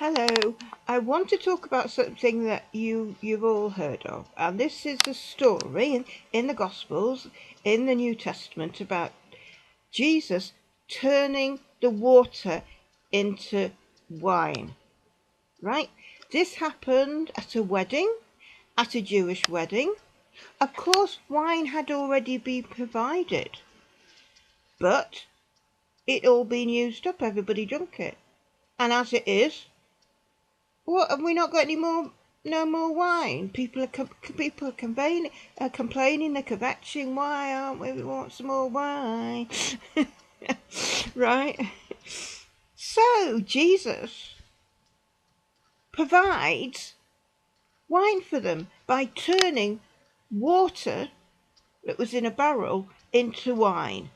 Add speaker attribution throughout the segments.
Speaker 1: Hello, I want to talk about something that you've all heard of, and this is a story in the Gospels, in the New Testament, about Jesus turning the water into wine, right? This happened at a wedding, at a Jewish wedding. Of course, wine had already been provided, but it all been used up, everybody drunk it. And as it is, what, have we not got any more? No more wine. People are complaining. They're kvetching. Why aren't we? We want some more wine, right? So Jesus provides wine for them by turning water that was in a barrel into wine.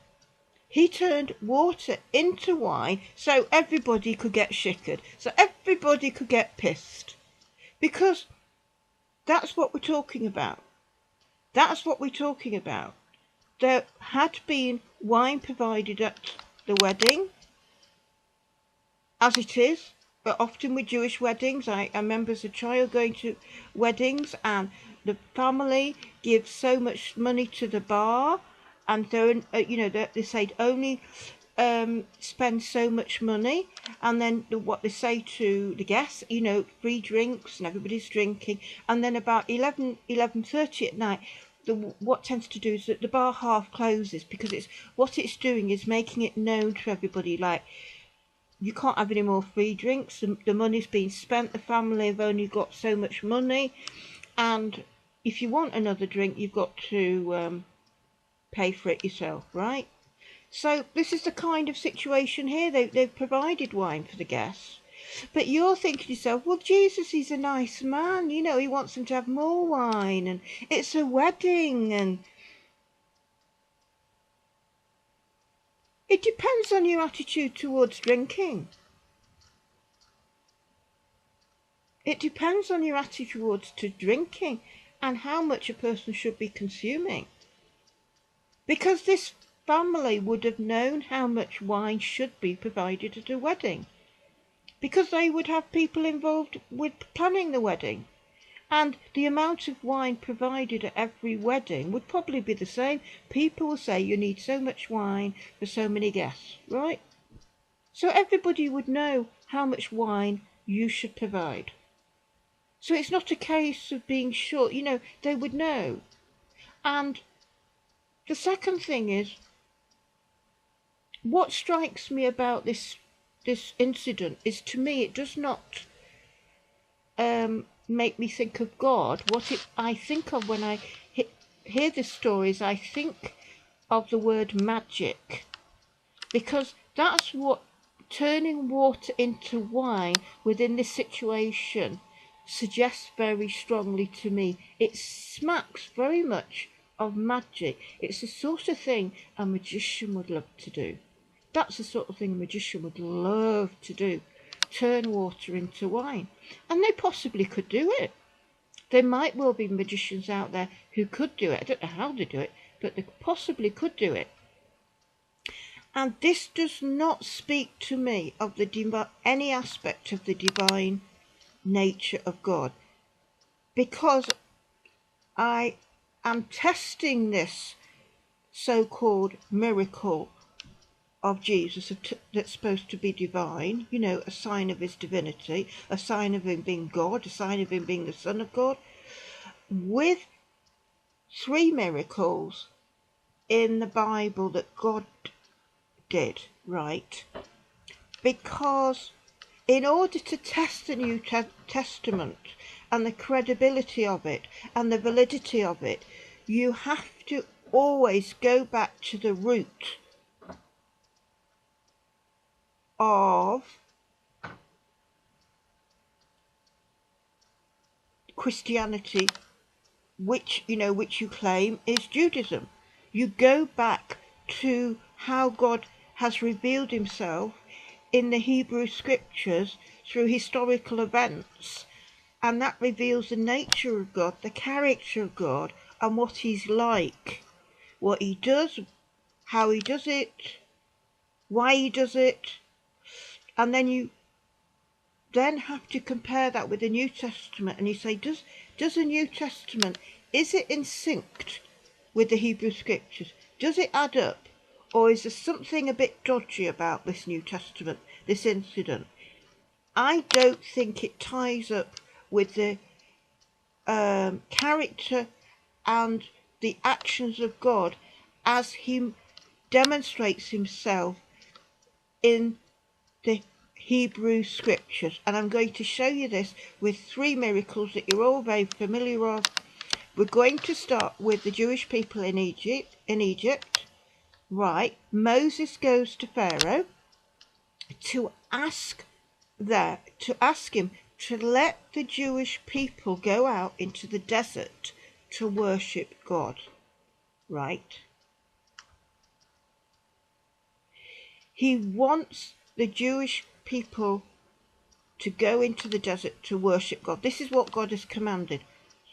Speaker 1: He turned water into wine so everybody could get shickered, so everybody could get pissed. Because that's what we're talking about. That's what we're talking about. There had been wine provided at the wedding, as it is, but often with Jewish weddings. I remember as a child going to weddings, and the family gives so much money to the bar, and they said only spend so much money, and then what they say to the guests, free drinks, and everybody's drinking, and then about 11:30 at night, what tends to do is that the bar half closes, because it's doing is making it known to everybody, like, you can't have any more free drinks, the money's been spent, the family have only got so much money, and if you want another drink, you've got to pay for it yourself, right? So this is the kind of situation here. They've provided wine for the guests. But you're thinking to yourself, well, Jesus, he's a nice man. He wants them to have more wine, and it's a wedding, and it depends on your attitude towards drinking. It depends on your attitude towards drinking and how much a person should be consuming. Because this family would have known how much wine should be provided at a wedding, because they would have people involved with planning the wedding, and the amount of wine provided at every wedding would probably be the same. People will say you need so much wine for so many guests, right? So everybody would know how much wine you should provide. So it's not a case of being short, they would know. And the second thing is, what strikes me about this incident is, to me, it does not make me think of God. I think of when I hear this story is I think of the word magic, because that's what turning water into wine within this situation suggests very strongly to me. It smacks very much of magic. It's the sort of thing a magician would love to do. That's the sort of thing a magician would love to do. Turn water into wine. And they possibly could do it. There might well be magicians out there who could do it. I don't know how they do it, but they possibly could do it. And this does not speak to me of any aspect of the divine nature of God, because I am testing this so-called miracle of Jesus that's supposed to be divine, a sign of his divinity, a sign of him being God, a sign of him being the Son of God, with 3 miracles in the Bible that God did, right? Because in order to test the New Testament and the credibility of it and the validity of it, you have to always go back to the root of Christianity, which you claim is Judaism. You go back to how God has revealed himself in the Hebrew scriptures through historical events, and that reveals the nature of God, the character of God, and what he's like, what he does, how he does it, why he does it. And then you then have to compare that with the New Testament, and you say, does the New Testament, is it in sync with the Hebrew Scriptures? Does it add up? Or is there something a bit dodgy about this New Testament, this incident? I don't think it ties up with the character and the actions of God as he demonstrates himself in the Hebrew Scriptures. And I'm going to show you this with 3 miracles that you're all very familiar with. We're going to start with the Jewish people in Egypt. Right, Moses goes to Pharaoh to ask him to let the Jewish people go out into the desert to worship God. Right? He wants the Jewish people to go into the desert to worship God. This is what God has commanded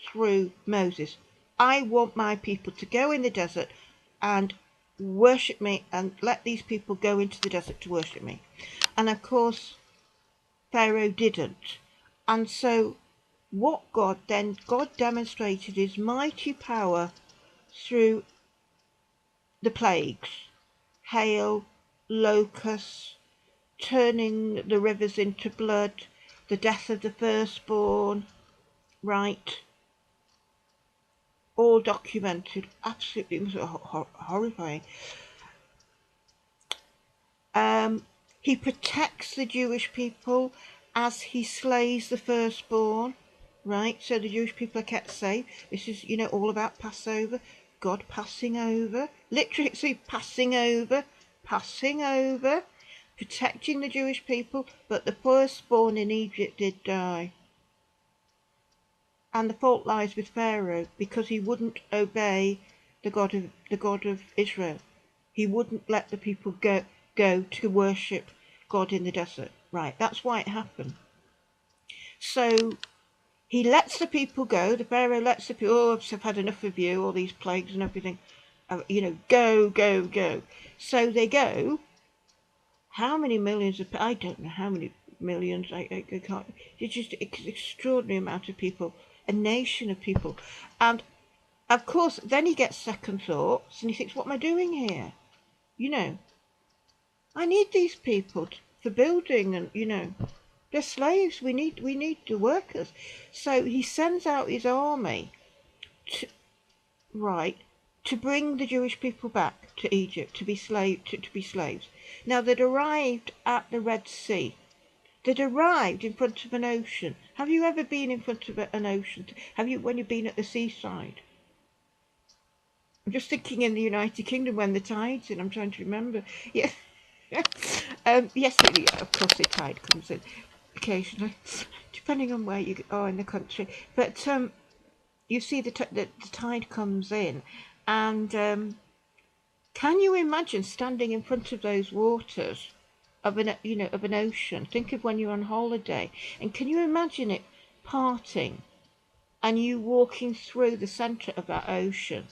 Speaker 1: through Moses. I want my people to go in the desert and worship me, and let these people go into the desert to worship me. And of course, Pharaoh didn't. And so what God demonstrated his mighty power through the plagues, hail, locusts, turning the rivers into blood, the death of the firstborn, right? All documented, absolutely horrifying. He protects the Jewish people as he slays the firstborn, right? So the Jewish people are kept safe. This is, all about Passover. God passing over, literally passing over, protecting the Jewish people, but the firstborn in Egypt did die. And the fault lies with Pharaoh, because he wouldn't obey the God of Israel. He wouldn't let the people go to worship God in the desert. Right, that's why it happened. So he lets the people go. The Pharaoh lets the people, I've had enough of you, all these plagues and everything. Go. So they go. How many millions of, I don't know how many millions, I can't, it's just an extraordinary amount of people, a nation of people. And of course, then he gets second thoughts and he thinks, what am I doing here? I need these people for building, and they're slaves. We need the workers. So he sends out his army to bring the Jewish people back to Egypt to be slaves. Now they'd arrived at the Red Sea. They'd arrived in front of an ocean. Have you ever been in front of an ocean? Have you, when you've been at the seaside? I'm just thinking in the United Kingdom when the tide's in. I'm trying to remember. Yeah. Yes, of course the tide comes in occasionally, depending on where you are in the country. But you see the tide comes in, and can you imagine standing in front of those waters of an ocean? Think of when you're on holiday, and can you imagine it parting, and you walking through the centre of that ocean?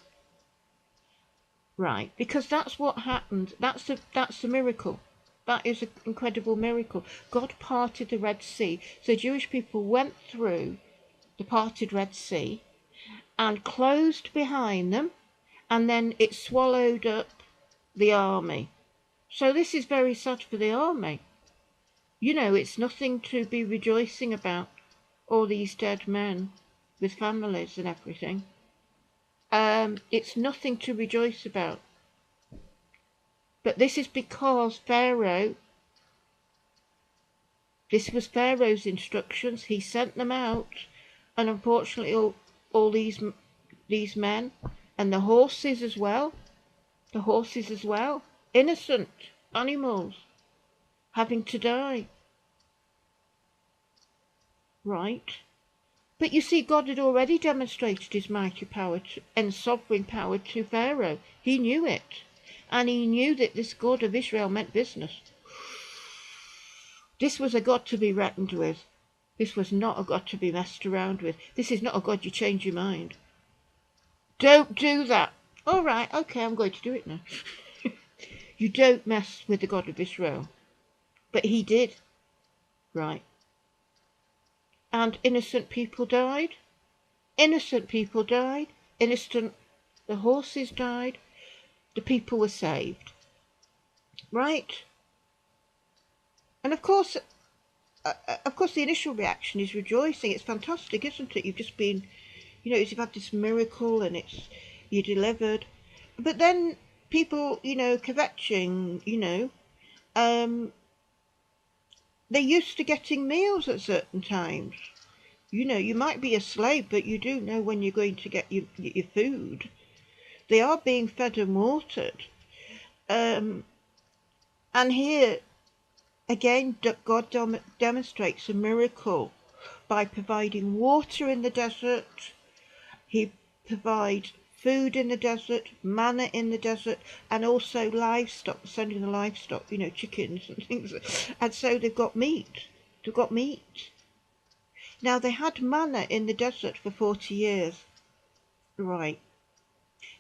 Speaker 1: Right, because that's what happened. That's the miracle. That is an incredible miracle. God parted the Red Sea. So Jewish people went through the parted Red Sea and closed behind them, and then it swallowed up the army. So this is very sad for the army. It's nothing to be rejoicing about, all these dead men with families and everything. It's nothing to rejoice about. But this is because this was Pharaoh's instructions. He sent them out, and unfortunately all these men, and the horses as well, innocent animals, having to die. Right? But you see, God had already demonstrated his mighty power and sovereign power to Pharaoh. He knew it. And he knew that this God of Israel meant business. This was a God to be reckoned with. This was not a God to be messed around with. This is not a God you change your mind. Don't do that. All right, okay, I'm going to do it now. You don't mess with the God of Israel. But he did. Right. and innocent people died. Innocent people died. The horses died. The people were saved. Right? And of course, the initial reaction is rejoicing. It's fantastic, isn't it? You've just been, you've had this miracle and you delivered. But then people, kvetching, they're used to getting meals at certain times. You might be a slave, but you do know when you're going to get your food. They are being fed and watered. And here, again, God demonstrates a miracle by providing water in the desert. He provides food in the desert, manna in the desert, and also livestock, sending the livestock, chickens and things. And so they've got meat. Now, they had manna in the desert for 40 years. Right.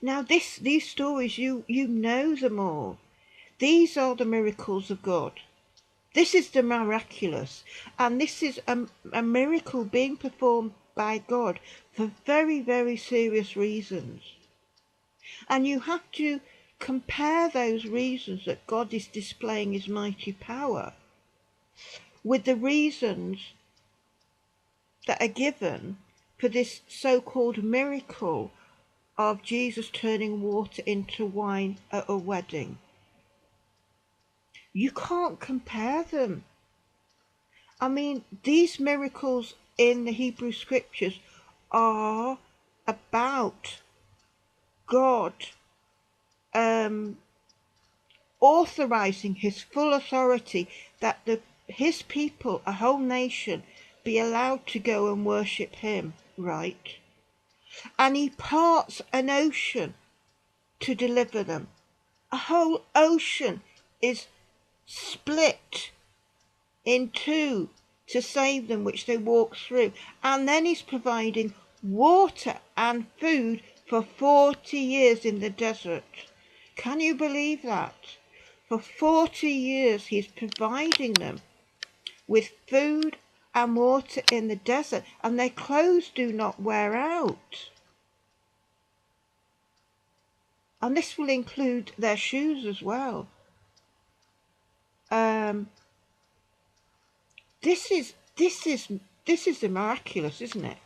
Speaker 1: Now, these stories, you know them all. These are the miracles of God. This is the miraculous. And this is a miracle being performed by God for very, very serious reasons. And you have to compare those reasons that God is displaying his mighty power with the reasons that are given for this so-called miracle of Jesus turning water into wine at a wedding. You can't compare them. I mean, these miracles in the Hebrew scriptures are about God authorizing his full authority that his people, a whole nation, be allowed to go and worship him, right? And he parts an ocean to deliver them. A whole ocean is split in two to save them, which they walk through. And then he's providing water and food for 40 years in the desert. Can you believe that? For 40 years he's providing them with food and water in the desert, and their clothes do not wear out. And this will include their shoes as well. This is the miraculous, isn't it?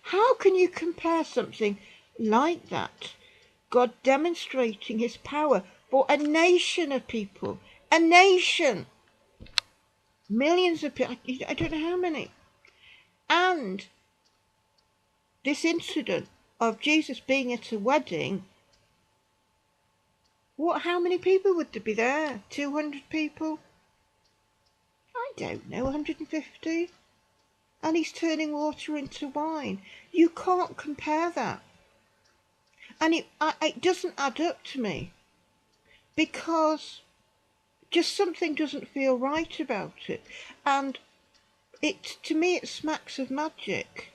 Speaker 1: How can you compare something like that? God demonstrating his power for a nation of people. A nation. Millions of people. I don't know how many. And this incident of Jesus being at a wedding. How many people would there be there? 200 people? I don't know, 150? And he's turning water into wine. You can't compare that. And it doesn't add up to me. Because just something doesn't feel right about it. And to me it smacks of magic.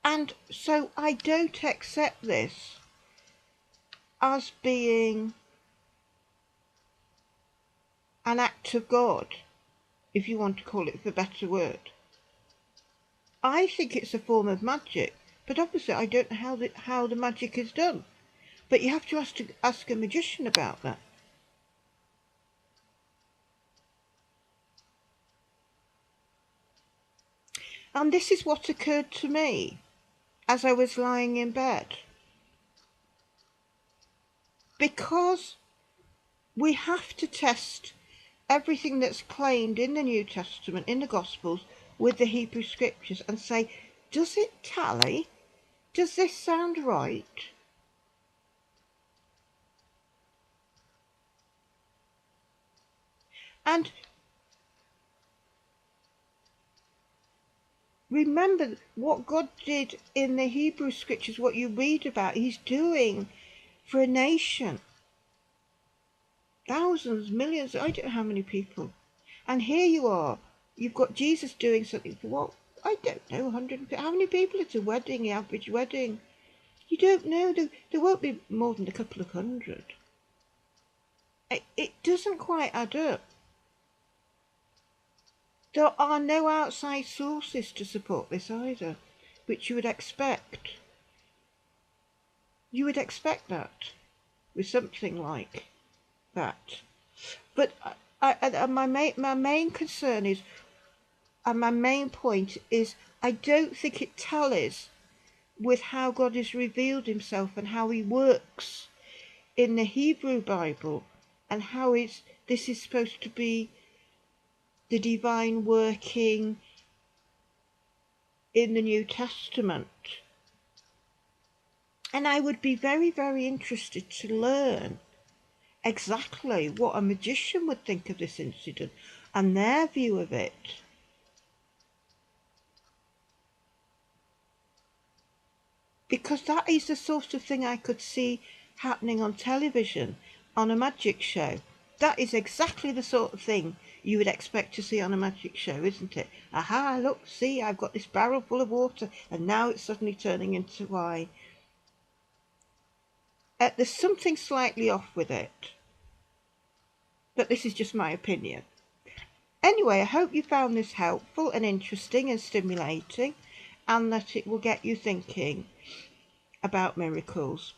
Speaker 1: And so I don't accept this as being an act of God, if you want to call it the better word. I think it's a form of magic, but obviously I don't know how the magic is done. But you have to ask a magician about that. And this is what occurred to me as I was lying in bed. Because we have to test everything that's claimed in the New Testament, in the Gospels, with the Hebrew Scriptures and say, does it tally? Does this sound right? And remember what God did in the Hebrew Scriptures, what you read about, he's doing for a nation. Thousands, millions, I don't know how many people. And here you are, you've got Jesus doing something for what? I don't know, 150. How many people at a wedding, the average wedding? You don't know. There won't be more than a couple of hundred. It doesn't quite add up. There are no outside sources to support this either, which you would expect. You would expect that with something like that. But my main concern is, and my main point is, I don't think it tallies with how God has revealed himself and how he works in the Hebrew Bible, and how this is supposed to be the divine working in the New Testament. And I would be very, very interested to learn exactly what a magician would think of this incident and their view of it. Because that is the sort of thing I could see happening on television, on a magic show. That is exactly the sort of thing you would expect to see on a magic show, isn't it? Aha, look, see, I've got this barrel full of water and now it's suddenly turning into wine. There's something slightly off with it, but this is just my opinion. Anyway, I hope you found this helpful and interesting and stimulating, and that it will get you thinking about miracles.